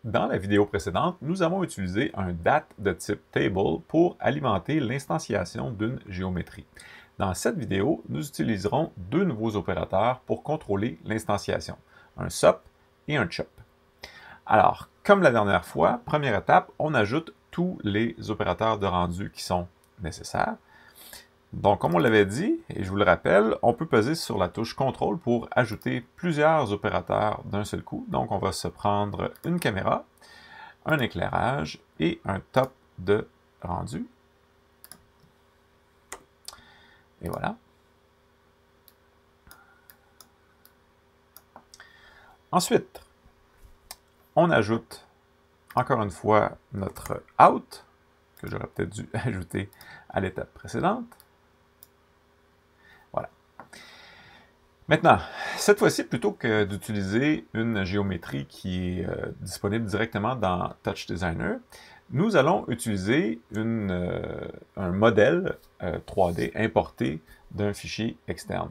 Dans la vidéo précédente, nous avons utilisé un DAT de type Table pour alimenter l'instanciation d'une géométrie. Dans cette vidéo, nous utiliserons deux nouveaux opérateurs pour contrôler l'instanciation, un SOP et un CHOP. Alors, comme la dernière fois, première étape, on ajoute tous les opérateurs de rendu qui sont nécessaires. Donc, comme on l'avait dit, et je vous le rappelle, on peut peser sur la touche CTRL pour ajouter plusieurs opérateurs d'un seul coup. Donc, on va se prendre une caméra, un éclairage et un top de rendu. Et voilà. Ensuite, on ajoute encore une fois notre out, que j'aurais peut-être dû ajouter à l'étape précédente. Voilà. Maintenant, cette fois-ci, plutôt que d'utiliser une géométrie qui est disponible directement dans Touch Designer, nous allons utiliser un modèle 3D importé d'un fichier externe.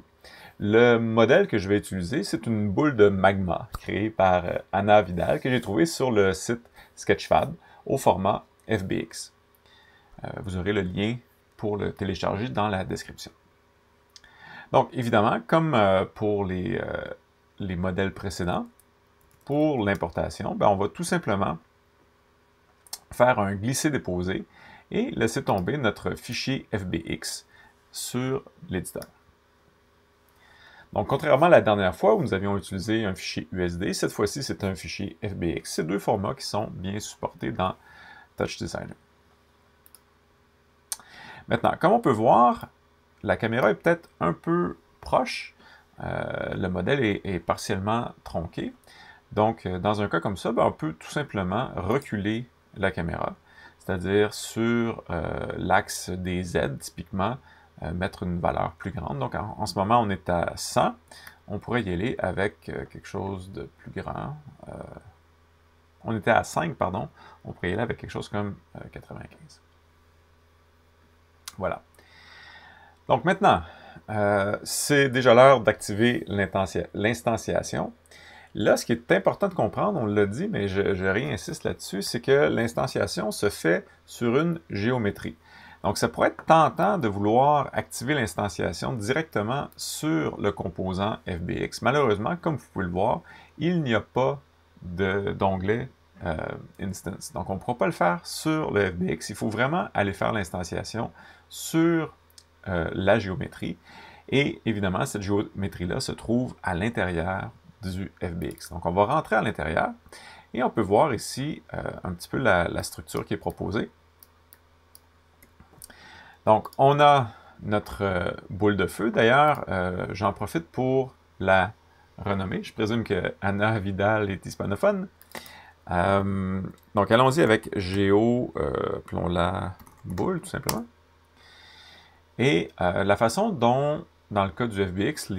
Le modèle que je vais utiliser, c'est une boule de magma créée par Anna Vidal que j'ai trouvée sur le site Sketchfab au format FBX. Vous aurez le lien pour le télécharger dans la description. Donc, évidemment, comme pour les modèles précédents, pour l'importation, on va tout simplement faire un glisser-déposer et laisser tomber notre fichier FBX sur l'éditeur. Donc, contrairement à la dernière fois où nous avions utilisé un fichier USD, cette fois-ci, c'est un fichier FBX. C'est deux formats qui sont bien supportés dans Touch Designer. Maintenant, comme on peut voir, la caméra est peut-être un peu proche. Le modèle est partiellement tronqué. Donc, dans un cas comme ça, on peut tout simplement reculer la caméra, c'est-à-dire sur l'axe des Z, typiquement, mettre une valeur plus grande. Donc, en ce moment, on est à 100. On pourrait y aller avec quelque chose de plus grand. On était à 5, pardon. On pourrait y aller avec quelque chose comme 95. Voilà. Donc maintenant, c'est déjà l'heure d'activer l'instanciation. Là, ce qui est important de comprendre, on l'a dit, mais je réinsiste là-dessus, c'est que l'instanciation se fait sur une géométrie. Donc, ça pourrait être tentant de vouloir activer l'instanciation directement sur le composant FBX. Malheureusement, comme vous pouvez le voir, il n'y a pas d'onglet Instance. Donc, on ne pourra pas le faire sur le FBX. Il faut vraiment aller faire l'instanciation sur la géométrie. Et évidemment, cette géométrie-là se trouve à l'intérieur du FBX. Donc, on va rentrer à l'intérieur et on peut voir ici un petit peu la structure qui est proposée. Donc, on a notre boule de feu. D'ailleurs, j'en profite pour la renommer. Je présume que Anna Vidal est hispanophone. Donc, allons-y avec Géo, appelons-la boule, tout simplement. Et la façon dont, dans le cas du FBX,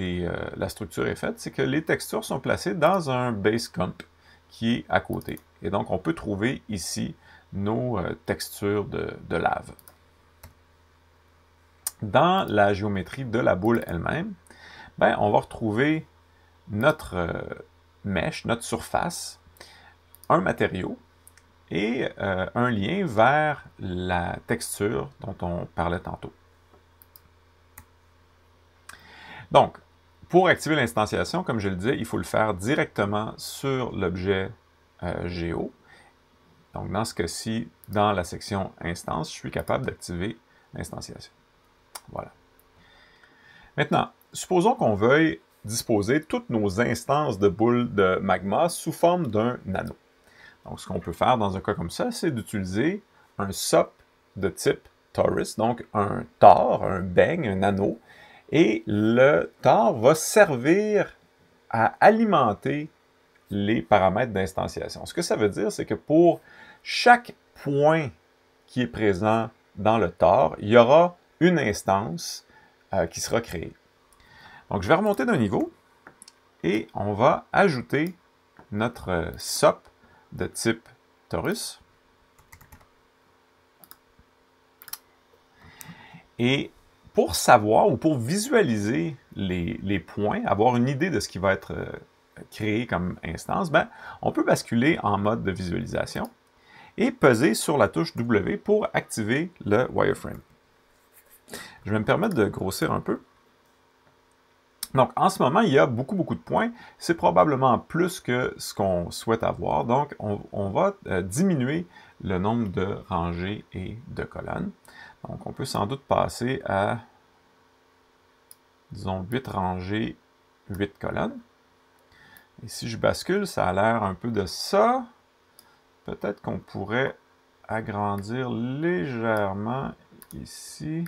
la structure est faite, c'est que les textures sont placées dans un base comp qui est à côté. Et donc, on peut trouver ici nos textures de lave. Dans la géométrie de la boule elle-même, on va retrouver notre mesh, notre surface, un matériau et un lien vers la texture dont on parlait tantôt. Donc, pour activer l'instanciation, comme je le disais, il faut le faire directement sur l'objet Géo. Donc, dans ce cas-ci, dans la section Instance, je suis capable d'activer l'instanciation. Voilà. Maintenant, supposons qu'on veuille disposer toutes nos instances de boules de magma sous forme d'un anneau. Donc, ce qu'on peut faire dans un cas comme ça, c'est d'utiliser un SOP de type torus, donc un tore, un beigne, un anneau, et le tore va servir à alimenter les paramètres d'instanciation. Ce que ça veut dire, c'est que pour chaque point qui est présent dans le tore, il y aura une instance qui sera créée. Donc, je vais remonter d'un niveau et on va ajouter notre SOP de type torus. Et pour savoir ou pour visualiser les points, avoir une idée de ce qui va être créé comme instance, ben, on peut basculer en mode de visualisation et peser sur la touche W pour activer le wireframe. Je vais me permettre de grossir un peu. Donc, en ce moment, il y a beaucoup de points. C'est probablement plus que ce qu'on souhaite avoir. Donc, on va diminuer le nombre de rangées et de colonnes. Donc, on peut sans doute passer à, disons, 8 rangées, 8 colonnes. Et si je bascule, ça a l'air un peu de ça. Peut-être qu'on pourrait agrandir légèrement ici.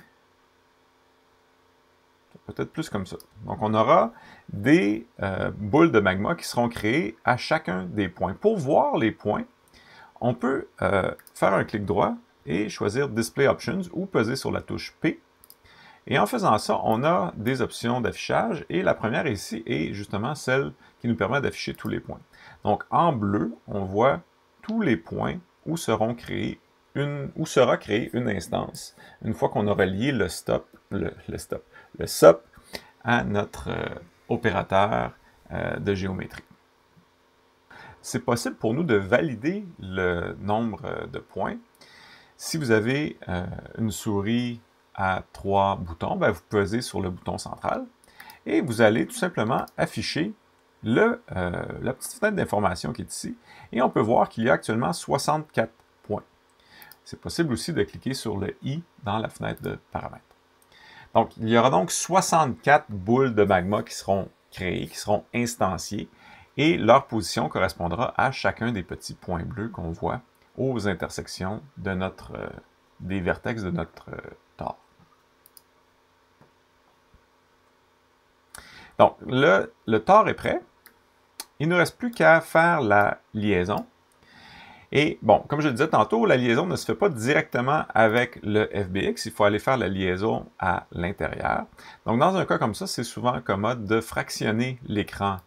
Peut-être plus comme ça. Donc, on aura des boules de magma qui seront créées à chacun des points. Pour voir les points, on peut faire un clic droit et choisir Display Options ou peser sur la touche P. Et en faisant ça, on a des options d'affichage. Et la première ici est justement celle qui nous permet d'afficher tous les points. Donc, en bleu, on voit tous les points où sera créée une instance une fois qu'on aura lié le SOP à notre opérateur de géométrie. C'est possible pour nous de valider le nombre de points. Si vous avez une souris à 3 boutons, ben vous pesez sur le bouton central et vous allez tout simplement afficher la petite fenêtre d'information qui est ici. Et on peut voir qu'il y a actuellement 64 points. C'est possible aussi de cliquer sur le i dans la fenêtre de paramètres. Donc, il y aura donc 64 boules de magma qui seront créées, qui seront instanciées, et leur position correspondra à chacun des petits points bleus qu'on voit aux intersections de des vertex de notre tore. Donc, le tore est prêt. Il ne nous reste plus qu'à faire la liaison. Et bon, comme je le disais tantôt, la liaison ne se fait pas directement avec le FBX, il faut aller faire la liaison à l'intérieur. Donc dans un cas comme ça, c'est souvent commode de fractionner l'écran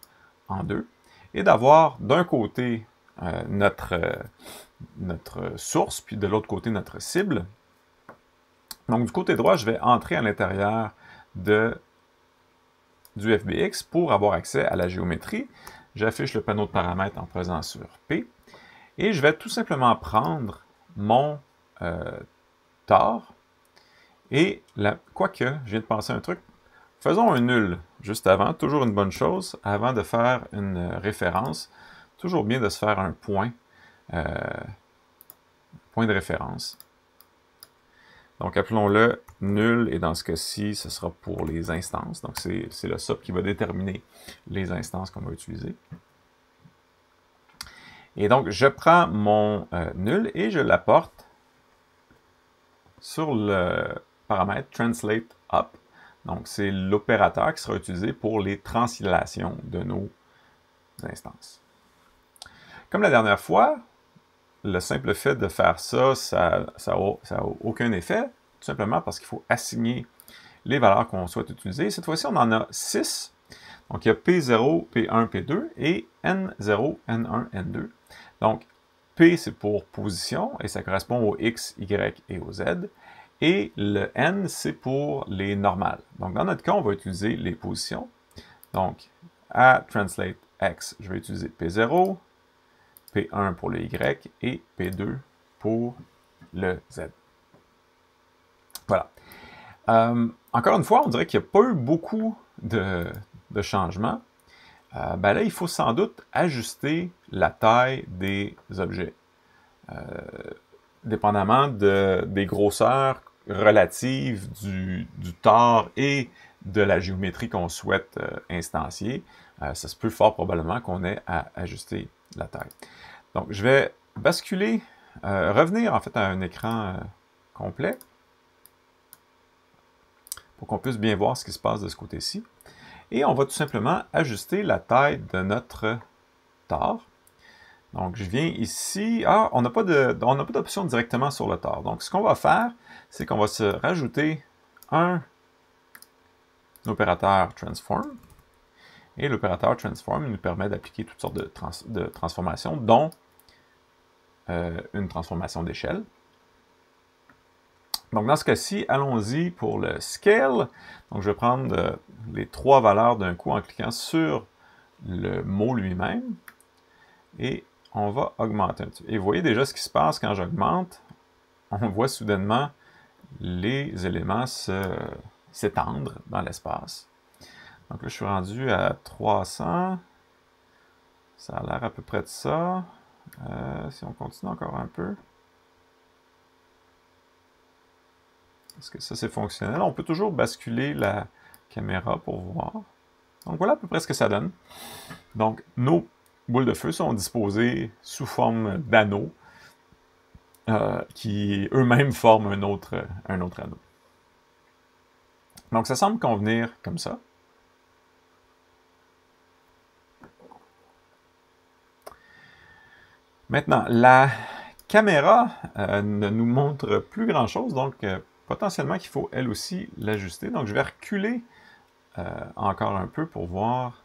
en deux et d'avoir d'un côté notre source, puis de l'autre côté notre cible. Donc du côté droit, je vais entrer à l'intérieur du FBX pour avoir accès à la géométrie. J'affiche le panneau de paramètres en pesant sur P. Et je vais tout simplement prendre mon tore. Et quoique, je viens de penser à un truc, faisons un nul juste avant, toujours une bonne chose, avant de faire une référence. Toujours bien de se faire un point de référence. Donc appelons-le nul, et dans ce cas-ci, ce sera pour les instances. Donc c'est le SOP qui va déterminer les instances qu'on va utiliser. Et donc, je prends mon nul et je l'apporte sur le paramètre Translate Up. Donc, c'est l'opérateur qui sera utilisé pour les translations de nos instances. Comme la dernière fois, le simple fait de faire ça, ça n'a aucun effet, tout simplement parce qu'il faut assigner les valeurs qu'on souhaite utiliser. Cette fois-ci, on en a 6. Donc, il y a P0, P1, P2 et N0, N1, N2. Donc, P, c'est pour position, et ça correspond au X, Y et au Z. Et le N, c'est pour les normales. Donc, dans notre cas, on va utiliser les positions. Donc, à Translate X, je vais utiliser P0, P1 pour le Y et P2 pour le Z. Voilà. Encore une fois, on dirait qu'il n'y a pas eu beaucoup de changements. Ben là, il faut sans doute ajuster la taille des objets, dépendamment des grosseurs relatives du tore et de la géométrie qu'on souhaite instancier. Ça se peut fort probablement qu'on ait à ajuster la taille. Donc, je vais basculer, revenir en fait à un écran complet pour qu'on puisse bien voir ce qui se passe de ce côté-ci. Et on va tout simplement ajuster la taille de notre tore. Donc, je viens ici. Ah, on n'a pas d'option directement sur le tore. Donc, ce qu'on va faire, c'est qu'on va se rajouter un opérateur transform. Et l'opérateur transform nous permet d'appliquer toutes sortes de transformations, dont une transformation d'échelle. Donc, dans ce cas-ci, allons-y pour le scale. Donc, je vais prendre les 3 valeurs d'un coup en cliquant sur le mot lui-même. Et on va augmenter un petit peu. Et vous voyez déjà ce qui se passe quand j'augmente. On voit soudainement les éléments s'étendre dans l'espace. Donc là, je suis rendu à 300. Ça a l'air à peu près de ça. Si on continue encore un peu. Est-ce que ça, c'est fonctionnel? On peut toujours basculer la caméra pour voir. Donc voilà à peu près ce que ça donne. Donc, nos boules de feu sont disposées sous forme d'anneaux qui eux-mêmes forment un autre anneau. Donc, ça semble convenir comme ça. Maintenant, la caméra ne nous montre plus grand-chose, donc potentiellement qu'il faut elle aussi l'ajuster. Donc, je vais reculer encore un peu pour voir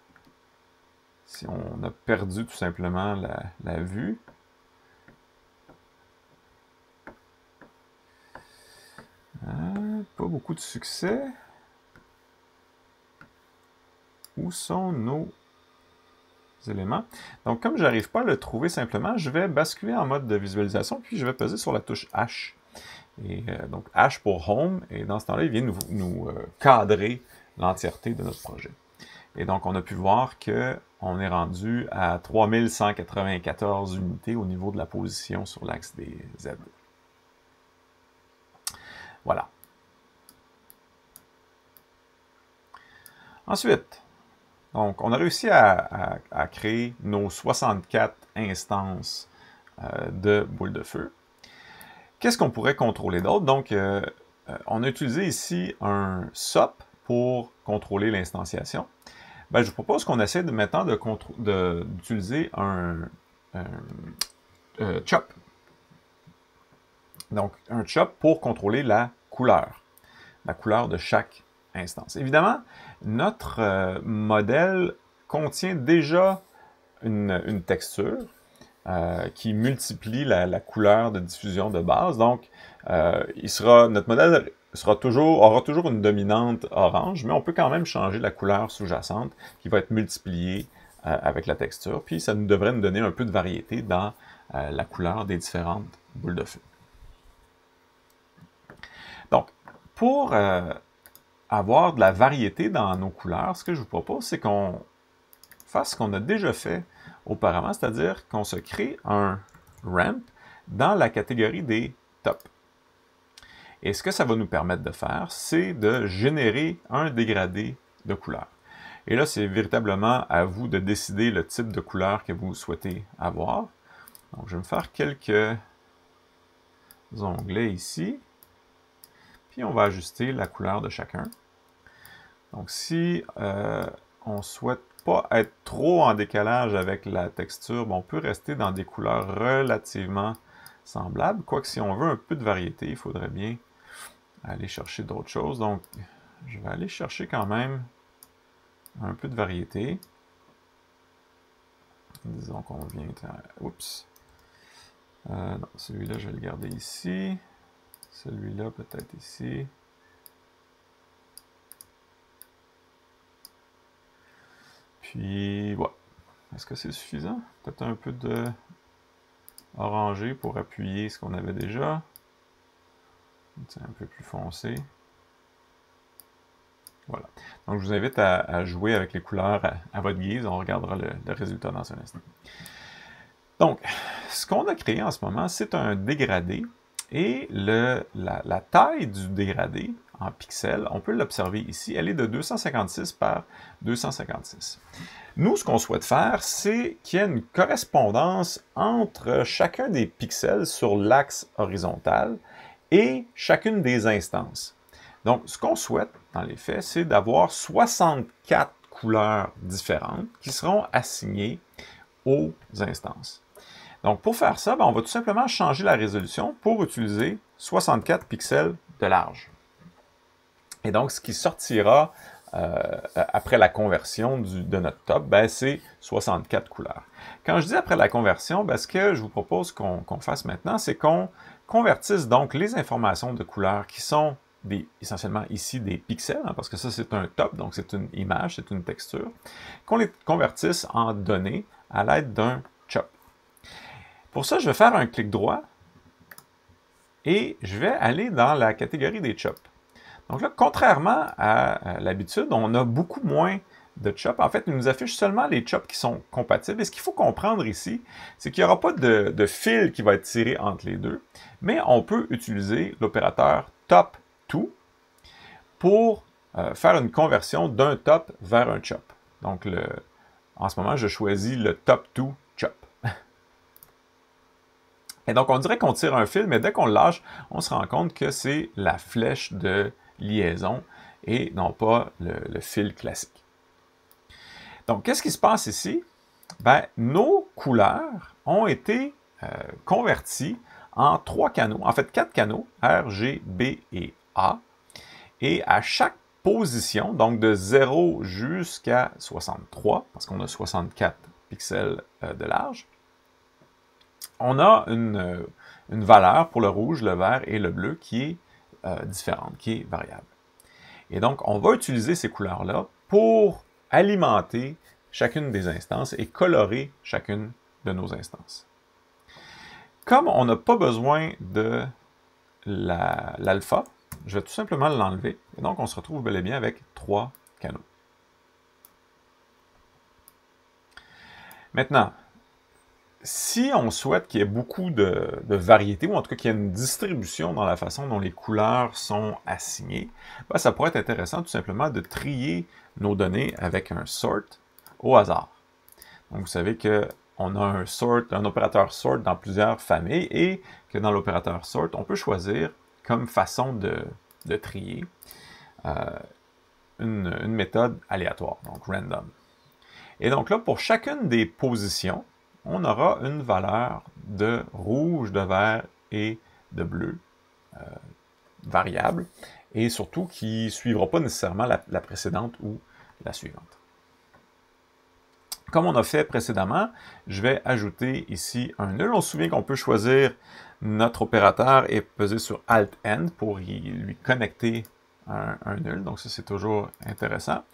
si on a perdu tout simplement la vue. Pas beaucoup de succès. Où sont nos éléments? Donc, comme je n'arrive pas à le trouver simplement, je vais basculer en mode de visualisation, puis je vais peser sur la touche H. Et donc, H pour Home, et dans ce temps-là, il vient nous cadrer l'entièreté de notre projet. Et donc, on a pu voir qu'on est rendu à 3194 unités au niveau de la position sur l'axe des Z. Voilà. Ensuite, donc, on a réussi à créer nos 64 instances de boules de feu. Qu'est-ce qu'on pourrait contrôler d'autre? Donc, on a utilisé ici un SOP pour contrôler l'instanciation. Ben, je vous propose qu'on essaie maintenant d'utiliser un chop. Donc, un chop pour contrôler la couleur de chaque instance. Évidemment, notre modèle contient déjà une texture qui multiplie la couleur de diffusion de base. Donc, notre modèle aura toujours une dominante orange, mais on peut quand même changer la couleur sous-jacente qui va être multipliée avec la texture. Puis, ça devrait nous donner un peu de variété dans la couleur des différentes boules de feu. Donc, pour avoir de la variété dans nos couleurs, ce que je vous propose, c'est qu'on fasse ce qu'on a déjà fait auparavant, c'est-à-dire qu'on se crée un ramp dans la catégorie des tops. Et ce que ça va nous permettre de faire, c'est de générer un dégradé de couleur. Et là, c'est véritablement à vous de décider le type de couleur que vous souhaitez avoir. Donc, je vais me faire quelques onglets ici. Puis, on va ajuster la couleur de chacun. Donc, si on ne souhaite pas être trop en décalage avec la texture, on peut rester dans des couleurs relativement semblables. Quoique, si on veut un peu de variété, il faudrait bien aller chercher d'autres choses. Donc, je vais aller chercher quand même un peu de variété. Disons qu'on vient... Oups! Non, celui-là, je vais le garder ici. Celui-là, peut-être ici. Puis, voilà. Est-ce que c'est suffisant? Peut-être un peu de orangé pour appuyer ce qu'on avait déjà. C'est un peu plus foncé. Voilà. Donc, je vous invite à jouer avec les couleurs à votre guise. On regardera le résultat dans un instant. Donc, ce qu'on a créé en ce moment, c'est un dégradé. Et la taille du dégradé en pixels, on peut l'observer ici, elle est de 256 par 256. Nous, ce qu'on souhaite faire, c'est qu'il y ait une correspondance entre chacun des pixels sur l'axe horizontal et chacune des instances. Donc, ce qu'on souhaite, dans les faits, c'est d'avoir 64 couleurs différentes qui seront assignées aux instances. Donc, pour faire ça, on va tout simplement changer la résolution pour utiliser 64 pixels de large. Et donc, ce qui sortira après la conversion de notre top, c'est 64 couleurs. Quand je dis après la conversion, ce que je vous propose qu'on fasse maintenant, c'est qu'on convertisse donc les informations de couleurs qui sont essentiellement ici des pixels, hein, parce que ça c'est un top, donc c'est une image, c'est une texture, qu'on les convertisse en données à l'aide d'un chop. Pour ça, je vais faire un clic droit et je vais aller dans la catégorie des chops. Donc là, contrairement à l'habitude, on a beaucoup moins de chops. En fait, il nous affiche seulement les chops qui sont compatibles. Et ce qu'il faut comprendre ici, c'est qu'il n'y aura pas de fil qui va être tiré entre les deux, mais on peut utiliser l'opérateur top-to pour faire une conversion d'un top vers un chop. Donc, en ce moment, je choisis le top-to chop. Et donc, on dirait qu'on tire un fil, mais dès qu'on le lâche, on se rend compte que c'est la flèche de liaison et non pas le fil classique. Donc, qu'est-ce qui se passe ici? Ben, nos couleurs ont été converties en 3 canaux, en fait 4 canaux, R, G, B et A. Et à chaque position, donc de 0 jusqu'à 63, parce qu'on a 64 pixels de large, on a une valeur pour le rouge, le vert et le bleu qui est différente, qui est variable. Et donc, on va utiliser ces couleurs-là pour alimenter chacune des instances et colorer chacune de nos instances. Comme on n'a pas besoin de l'alpha, je vais tout simplement l'enlever. Et donc, on se retrouve bel et bien avec 3 canaux. Maintenant, si on souhaite qu'il y ait beaucoup de variété, ou en tout cas qu'il y ait une distribution dans la façon dont les couleurs sont assignées, ben ça pourrait être intéressant tout simplement de trier nos données avec un sort au hasard. Donc vous savez qu'on a un opérateur sort dans plusieurs familles et que dans l'opérateur sort, on peut choisir comme façon de trier une méthode aléatoire, donc random. Et donc là, pour chacune des positions, on aura une valeur de rouge, de vert et de bleu variable, et surtout qui ne suivra pas nécessairement la précédente ou la suivante. Comme on a fait précédemment, je vais ajouter ici un nul. On se souvient qu'on peut choisir notre opérateur et peser sur Alt-N pour lui connecter un nul. Donc ça, c'est toujours intéressant.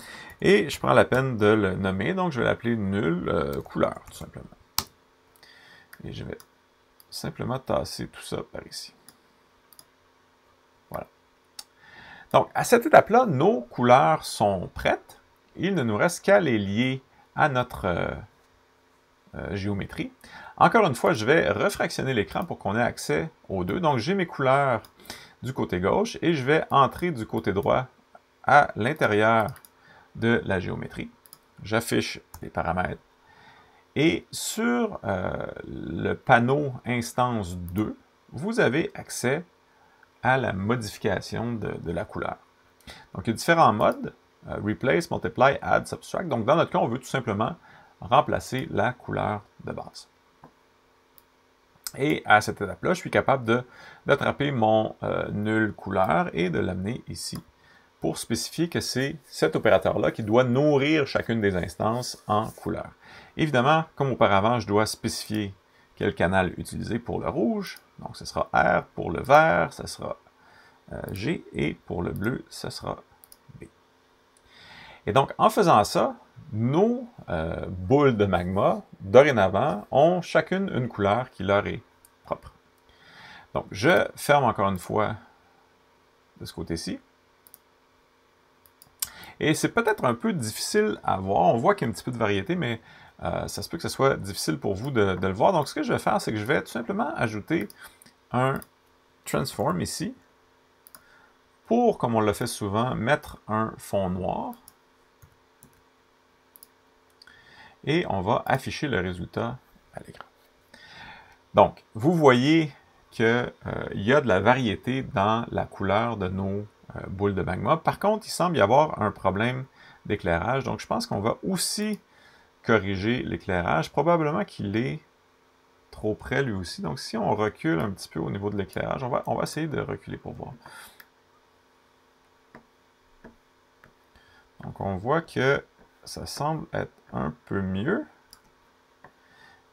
Et je prends la peine de le nommer. Donc je vais l'appeler nul couleur, tout simplement. Et je vais simplement tasser tout ça par ici. Voilà. Donc, à cette étape-là, nos couleurs sont prêtes. Il ne nous reste qu'à les lier à notre géométrie. Encore une fois, je vais refractionner l'écran pour qu'on ait accès aux deux. Donc, j'ai mes couleurs du côté gauche et je vais entrer du côté droit à l'intérieur de la géométrie. J'affiche les paramètres. Et sur le panneau Instance 2, vous avez accès à la modification de la couleur. Donc, il y a différents modes. Replace, Multiply, Add, Subtract. Donc, dans notre cas, on veut tout simplement remplacer la couleur de base. Et à cette étape-là, je suis capable d'attraper mon nul couleur et de l'amener ici pour spécifier que c'est cet opérateur-là qui doit nourrir chacune des instances en couleur. Évidemment, comme auparavant, je dois spécifier quel canal utiliser pour le rouge. Donc, ce sera R. Pour le vert, ce sera G. Et pour le bleu, ce sera B. Et donc, en faisant ça, nos boules de magma, dorénavant, ont chacune une couleur qui leur est propre. Donc, je ferme encore une fois de ce côté-ci. Et c'est peut-être un peu difficile à voir. On voit qu'il y a un petit peu de variété, mais ça se peut que ce soit difficile pour vous de le voir. Donc, ce que je vais faire, c'est que je vais tout simplement ajouter un transform ici pour, comme on le fait souvent, mettre un fond noir. Et on va afficher le résultat à l'écran. Donc, vous voyez qu'il y a de la variété dans la couleur de nos boules de magma. Par contre, il semble y avoir un problème d'éclairage. Donc, je pense qu'on va aussi corriger l'éclairage. Probablement qu'il est trop près lui aussi. Donc, si on recule un petit peu au niveau de l'éclairage, on va essayer de reculer pour voir. Donc, on voit que ça semble être un peu mieux.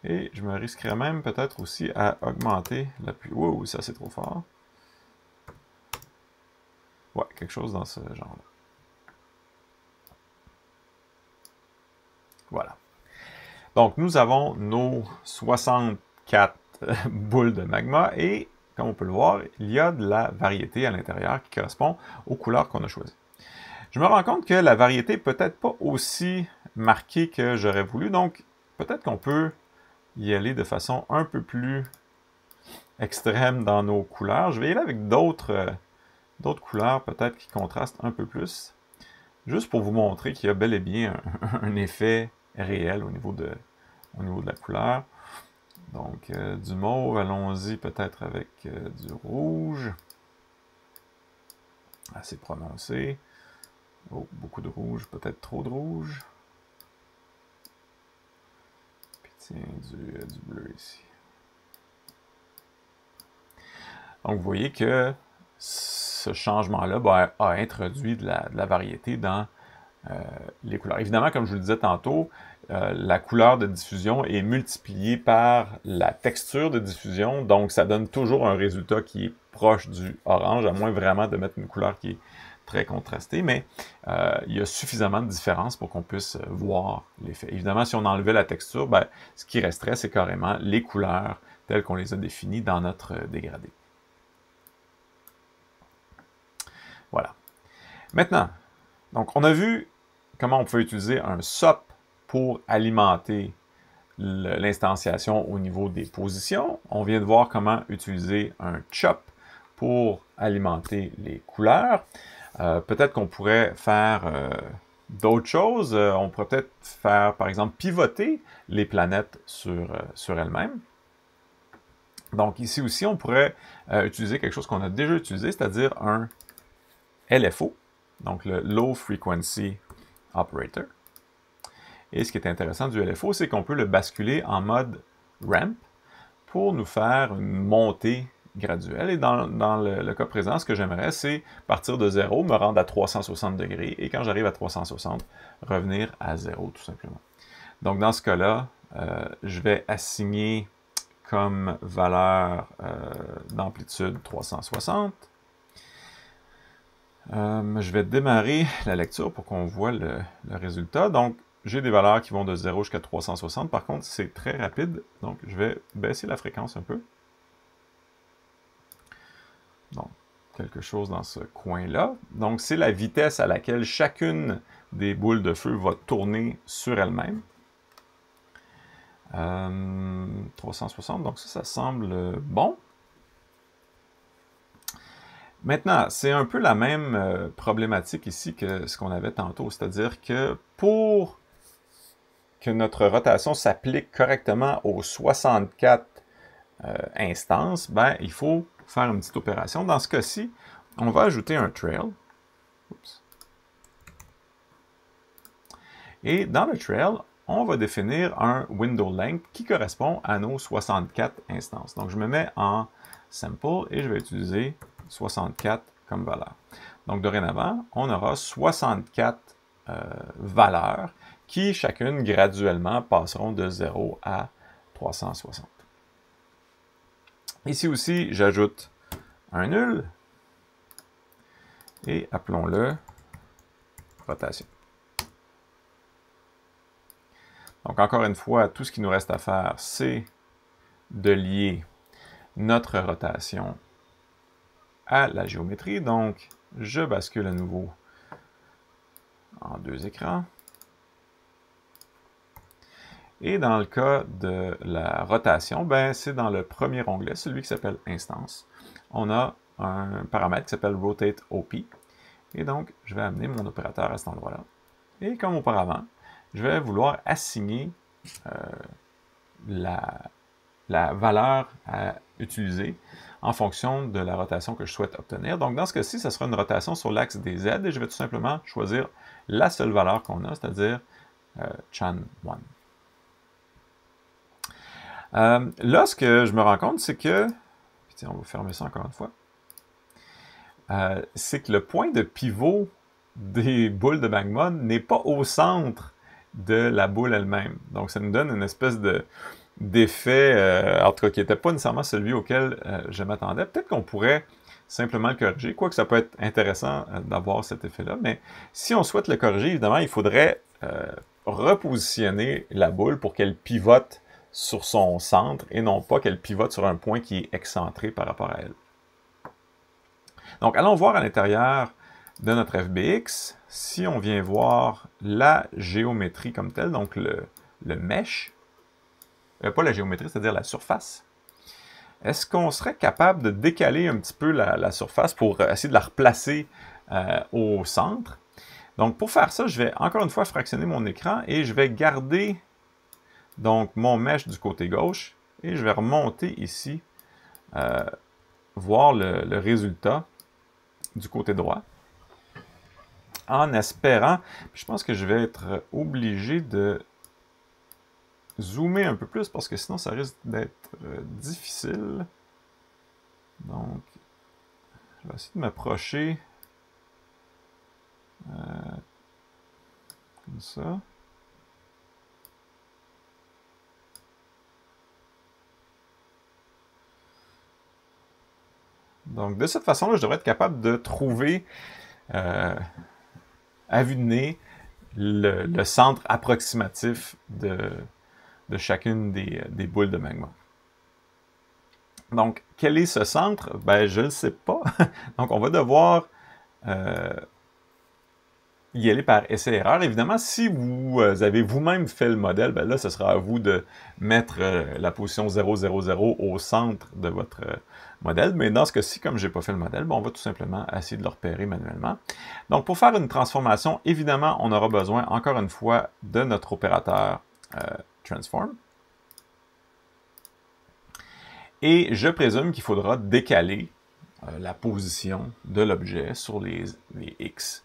Et je me risquerais même peut-être aussi à augmenter l'appui. Wow, ça c'est trop fort. Ouais, quelque chose dans ce genre-là. Voilà. Donc, nous avons nos 64 boules de magma et, comme on peut le voir, il y a de la variété à l'intérieur qui correspond aux couleurs qu'on a choisies. Je me rends compte que la variété n'est peut-être pas aussi marquée que j'aurais voulu, donc peut-être qu'on peut y aller de façon un peu plus extrême dans nos couleurs. Je vais y aller avec d'autres couleurs peut-être qui contrastent un peu plus, juste pour vous montrer qu'il y a bel et bien un effet réel au niveau de la couleur. Donc, du mauve, allons-y peut-être avec du rouge. Assez prononcé. Oh, beaucoup de rouge, peut-être trop de rouge. Puis tiens, du bleu ici. Donc, vous voyez que ce changement-là a introduit de la variété dans les couleurs. Évidemment, comme je vous le disais tantôt, la couleur de diffusion est multipliée par la texture de diffusion, donc ça donne toujours un résultat qui est proche du orange, à moins vraiment de mettre une couleur qui est très contrastée, mais il y a suffisamment de différence pour qu'on puisse voir l'effet. Évidemment, si on enlevait la texture, ben, ce qui resterait, c'est carrément les couleurs telles qu'on les a définies dans notre dégradé. Voilà. Maintenant, donc on a vu comment on peut utiliser un SOP pour alimenter l'instanciation au niveau des positions. On vient de voir comment utiliser un CHOP pour alimenter les couleurs. Peut-être qu'on pourrait faire d'autres choses. On pourrait peut-être faire, par exemple, pivoter les planètes sur elles-mêmes. Donc ici aussi, on pourrait utiliser quelque chose qu'on a déjà utilisé, c'est-à-dire un LFO, donc le Low Frequency Operator. Et ce qui est intéressant du LFO, c'est qu'on peut le basculer en mode ramp pour nous faire une montée graduelle. Et dans le cas présent, ce que j'aimerais, c'est partir de 0, me rendre à 360 degrés, et quand j'arrive à 360, revenir à 0, tout simplement. Donc dans ce cas-là, je vais assigner comme valeur d'amplitude 360. Je vais démarrer la lecture pour qu'on voit le résultat. Donc, j'ai des valeurs qui vont de 0 jusqu'à 360. Par contre, c'est très rapide. Donc, je vais baisser la fréquence un peu. Donc, quelque chose dans ce coin-là. Donc, c'est la vitesse à laquelle chacune des boules de feu va tourner sur elle-même. 360, donc ça semble bon. Maintenant, c'est un peu la même problématique ici que ce qu'on avait tantôt, c'est-à-dire que pour que notre rotation s'applique correctement aux 64 instances, ben, il faut faire une petite opération. Dans ce cas-ci, on va ajouter un trail. Oups. Et dans le trail, on va définir un window length qui correspond à nos 64 instances. Donc, je me mets en sample et je vais utiliser 64 comme valeur. Donc, dorénavant, on aura 64 valeurs qui, chacune, graduellement, passeront de 0 à 360. Ici aussi, j'ajoute un nul et appelons-le rotation. Donc, encore une fois, tout ce qui nous reste à faire, c'est de lier notre rotation à la géométrie. Donc, je bascule à nouveau en deux écrans. Et dans le cas de la rotation, ben, c'est dans le premier onglet, celui qui s'appelle Instance. On a un paramètre qui s'appelle Rotate OP. Et donc, je vais amener mon opérateur à cet endroit-là. Et comme auparavant, je vais vouloir assigner la valeur à utiliser en fonction de la rotation que je souhaite obtenir. Donc, dans ce cas-ci, ça sera une rotation sur l'axe des Z et je vais tout simplement choisir la seule valeur qu'on a, c'est-à-dire Chan 1. Là, ce que je me rends compte, c'est que, tiens, on va fermer ça encore une fois, c'est que le point de pivot des boules de magma n'est pas au centre de la boule elle-même. Donc, ça nous donne une espèce d'effet, en tout cas, qui n'était pas nécessairement celui auquel je m'attendais. Peut-être qu'on pourrait simplement le corriger, quoique ça peut être intéressant d'avoir cet effet-là, mais si on souhaite le corriger, évidemment, il faudrait repositionner la boule pour qu'elle pivote sur son centre et non pas qu'elle pivote sur un point qui est excentré par rapport à elle. Donc, allons voir à l'intérieur de notre FBX, si on vient voir la géométrie comme telle, donc le mesh, pas la géométrie, c'est-à-dire la surface, est-ce qu'on serait capable de décaler un petit peu la surface pour essayer de la replacer au centre? Donc, pour faire ça, je vais encore une fois fractionner mon écran et je vais garder donc mon mesh du côté gauche et je vais remonter ici, voir le résultat du côté droit, en espérant, je pense que je vais être obligé de zoomer un peu plus parce que sinon ça risque d'être difficile. Donc, je vais essayer de m'approcher comme ça. Donc, de cette façon-là, je devrais être capable de trouver à vue de nez le centre approximatif de chacune des boules de magma. Donc, quel est ce centre? Ben, je ne le sais pas. Donc, on va devoir y aller par essai-erreur. Évidemment, si vous avez vous-même fait le modèle, ben là, ce sera à vous de mettre la position 0, 0, 0 au centre de votre modèle. Mais dans ce cas-ci, comme je n'ai pas fait le modèle, ben on va tout simplement essayer de le repérer manuellement. Donc, pour faire une transformation, évidemment, on aura besoin, encore une fois, de notre opérateur Transform. Et je présume qu'il faudra décaler la position de l'objet sur les X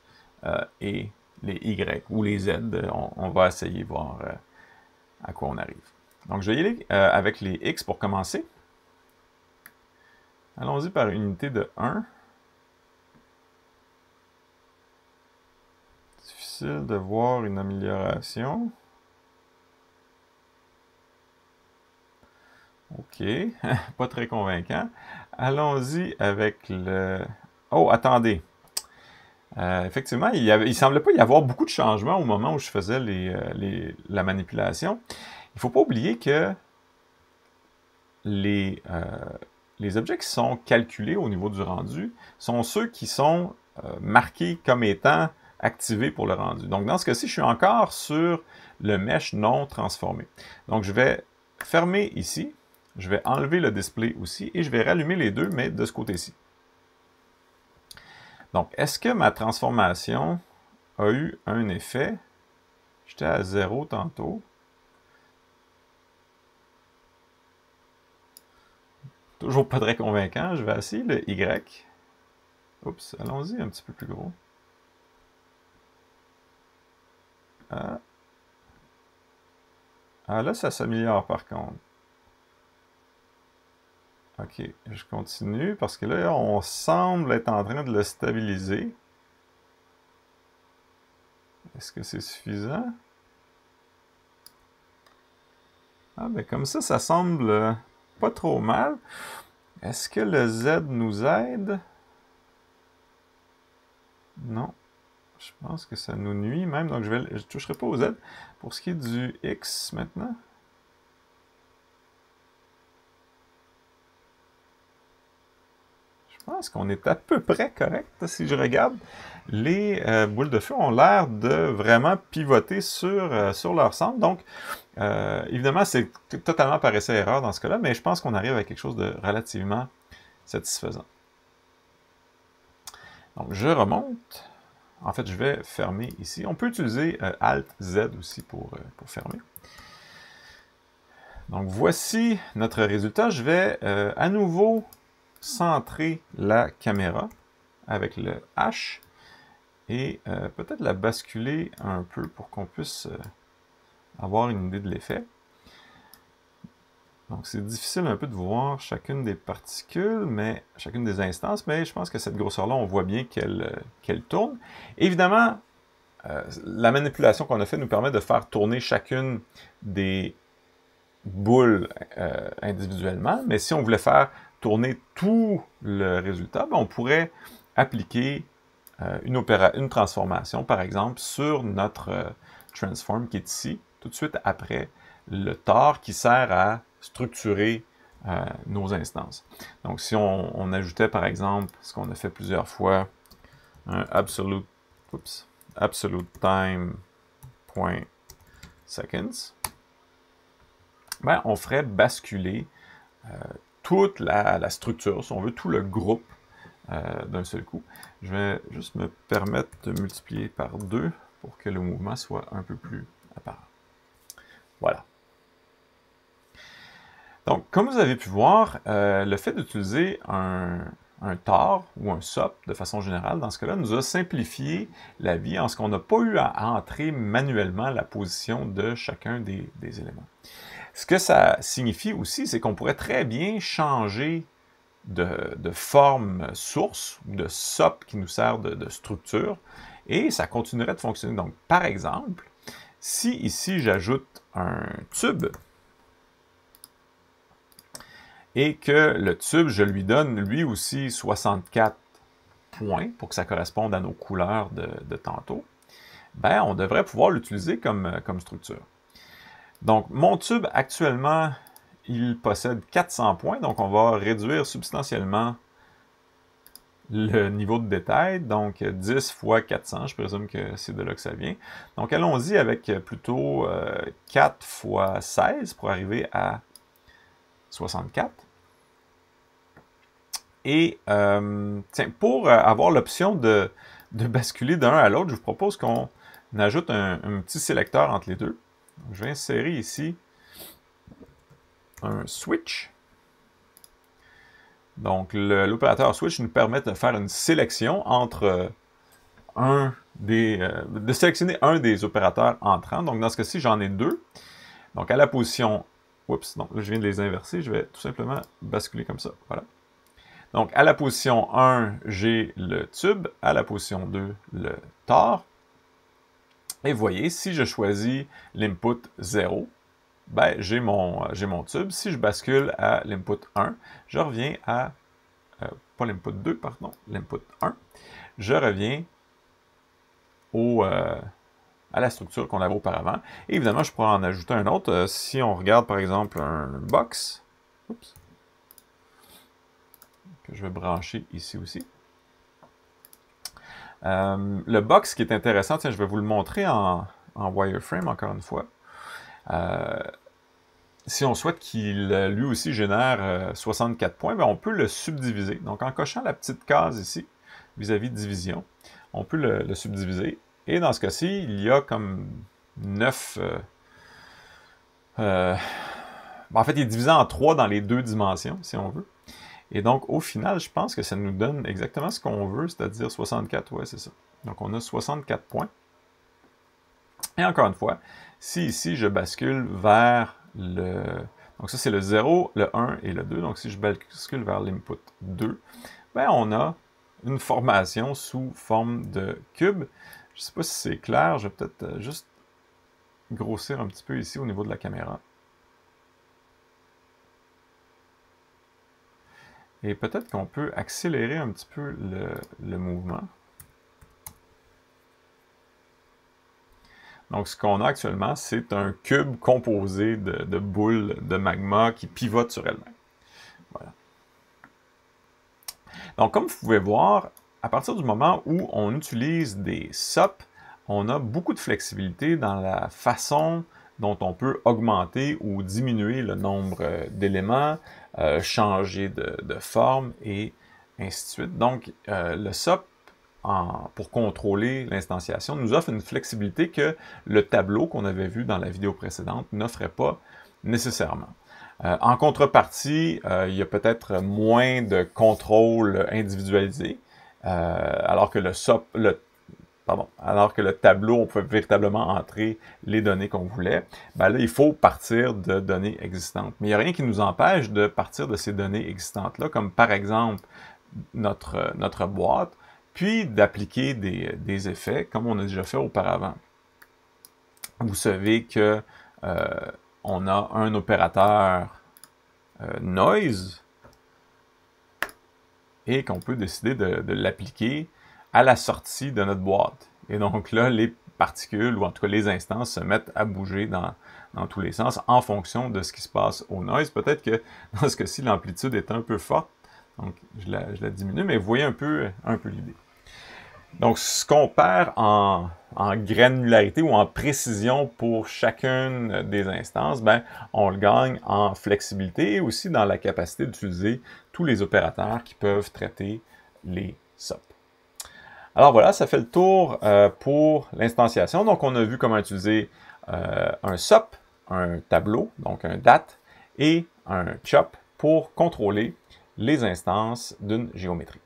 et les Y ou les Z. On va essayer de voir à quoi on arrive. Donc, je vais y aller avec les X pour commencer. Allons-y par unité de 1. Difficile de voir une amélioration. OK, pas très convaincant. Allons-y avec le... Oh, attendez. Effectivement, il ne semblait pas y avoir beaucoup de changements au moment où je faisais la manipulation. Il ne faut pas oublier que les objets qui sont calculés au niveau du rendu sont ceux qui sont marqués comme étant activés pour le rendu. Donc, dans ce cas-ci, je suis encore sur le mesh non transformé. Donc, je vais fermer ici. Je vais enlever le display aussi et je vais rallumer les deux, mais de ce côté-ci. Donc, est-ce que ma transformation a eu un effet? J'étais à 0 tantôt. Toujours pas très convaincant. Je vais essayer le Y. Oups, allons-y un petit peu plus gros. Ah là, ça s'améliore par contre. OK, je continue parce que là, on semble être en train de le stabiliser. Est-ce que c'est suffisant? Ah, ben comme ça semble pas trop mal. Est-ce que le Z nous aide? Non. Je pense que ça nous nuit même, donc je ne toucherai pas au Z. Pour ce qui est du X maintenant. Je pense qu'on est à peu près correct. Si je regarde, les boules de feu ont l'air de vraiment pivoter sur leur centre. Donc, évidemment, c'est totalement par essai-erreur dans ce cas-là, mais je pense qu'on arrive à quelque chose de relativement satisfaisant. Donc, je remonte. En fait, je vais fermer ici. On peut utiliser Alt-Z aussi pour fermer. Donc, voici notre résultat. Je vais à nouveau centrer la caméra avec le H et peut-être la basculer un peu pour qu'on puisse avoir une idée de l'effet. Donc, c'est difficile un peu de voir chacune des particules, mais chacune des instances, mais je pense que cette grosseur-là, on voit bien qu'elle tourne. Évidemment, la manipulation qu'on a fait nous permet de faire tourner chacune des boules individuellement, mais si on voulait faire tourner tout le résultat, on pourrait appliquer une transformation, par exemple, sur notre transform qui est ici, tout de suite après le tar qui sert à structurer nos instances. Donc, si on ajoutait, par exemple, ce qu'on a fait plusieurs fois, un absolute time point seconds, ben, on ferait basculer toute la structure, si on veut, tout le groupe d'un seul coup. Je vais juste me permettre de multiplier par 2 pour que le mouvement soit un peu plus apparent. Voilà. Donc, comme vous avez pu voir, le fait d'utiliser un tar ou un SOP de façon générale, dans ce cas-là, nous a simplifié la vie en ce qu'on n'a pas eu à entrer manuellement la position de chacun des éléments. Ce que ça signifie aussi, c'est qu'on pourrait très bien changer de forme source, de SOP qui nous sert de structure, et ça continuerait de fonctionner. Donc, par exemple, si ici j'ajoute un tube, et que le tube, je lui donne lui aussi 64 points pour que ça corresponde à nos couleurs de tantôt, ben, on devrait pouvoir l'utiliser comme structure. Donc, mon tube, actuellement, il possède 400 points, donc on va réduire substantiellement le niveau de détail, donc 10 fois 400, je présume que c'est de là que ça vient. Donc, allons-y avec plutôt 4 fois 16 pour arriver à 64. Et tiens, pour avoir l'option de basculer d'un à l'autre, je vous propose qu'on ajoute un petit sélecteur entre les deux. Donc, je vais insérer ici un switch. Donc, l'opérateur switch nous permet de faire une sélection entre de sélectionner un des opérateurs entrants. Donc, dans ce cas-ci, j'en ai deux. Donc, à la position... Oups, non, là, je viens de les inverser. Je vais tout simplement basculer comme ça. Voilà. Donc, à la position 1, j'ai le tube. À la position 2, le tar. Et vous voyez, si je choisis l'input 0, ben, j'ai mon tube. Si je bascule à l'input 1, je reviens à... pas l'input 2, pardon, l'input 1. Je reviens à la structure qu'on avait auparavant. Et évidemment, je pourrais en ajouter un autre. Si on regarde, par exemple, un box, oups, que je vais brancher ici aussi. Le box qui est intéressant, tiens, je vais vous le montrer en wireframe, encore une fois. Si on souhaite qu'il, lui aussi, génère 64 points, ben on peut le subdiviser. Donc, en cochant la petite case ici, vis-à-vis de division, on peut le subdiviser. Et dans ce cas-ci, il y a comme 9... en fait, il est divisé en 3 dans les 2 dimensions, si on veut. Et donc, au final, je pense que ça nous donne exactement ce qu'on veut, c'est-à-dire 64, ouais, c'est ça. Donc, on a 64 points. Et encore une fois, si ici, je bascule vers le... Donc, ça, c'est le 0, le 1 et le 2. Donc, si je bascule vers l'input 2, ben, on a une formation sous forme de cube. Je ne sais pas si c'est clair, je vais peut-être juste grossir un petit peu ici au niveau de la caméra. Et peut-être qu'on peut accélérer un petit peu le mouvement. Donc, ce qu'on a actuellement, c'est un cube composé de boules de magma qui pivotent sur elles-mêmes. Voilà. Donc, comme vous pouvez voir, à partir du moment où on utilise des SOP, on a beaucoup de flexibilité dans la façon dont on peut augmenter ou diminuer le nombre d'éléments, changer de forme et ainsi de suite. Donc, le SOP, pour contrôler l'instanciation, nous offre une flexibilité que le tableau qu'on avait vu dans la vidéo précédente n'offrait pas nécessairement. En contrepartie, il y a peut-être moins de contrôle individualisé, alors que alors que le tableau, on pouvait véritablement entrer les données qu'on voulait, ben là, il faut partir de données existantes. Mais il n'y a rien qui nous empêche de partir de ces données existantes-là, comme par exemple notre boîte, puis d'appliquer des effets, comme on a déjà fait auparavant. Vous savez que on a un opérateur noise et qu'on peut décider de l'appliquer à la sortie de notre boîte. Et donc là, les particules, ou en tout cas les instances, se mettent à bouger dans tous les sens en fonction de ce qui se passe au noise. Peut-être que dans ce cas-ci, l'amplitude est un peu forte, donc je la diminue, mais vous voyez un peu l'idée. Donc, ce qu'on perd en granularité ou en précision pour chacune des instances, ben, on le gagne en flexibilité et aussi dans la capacité d'utiliser tous les opérateurs qui peuvent traiter les SOP. Alors voilà, ça fait le tour pour l'instanciation. Donc, on a vu comment utiliser un SOP, un tableau, donc un DAT, et un CHOP pour contrôler les instances d'une géométrie.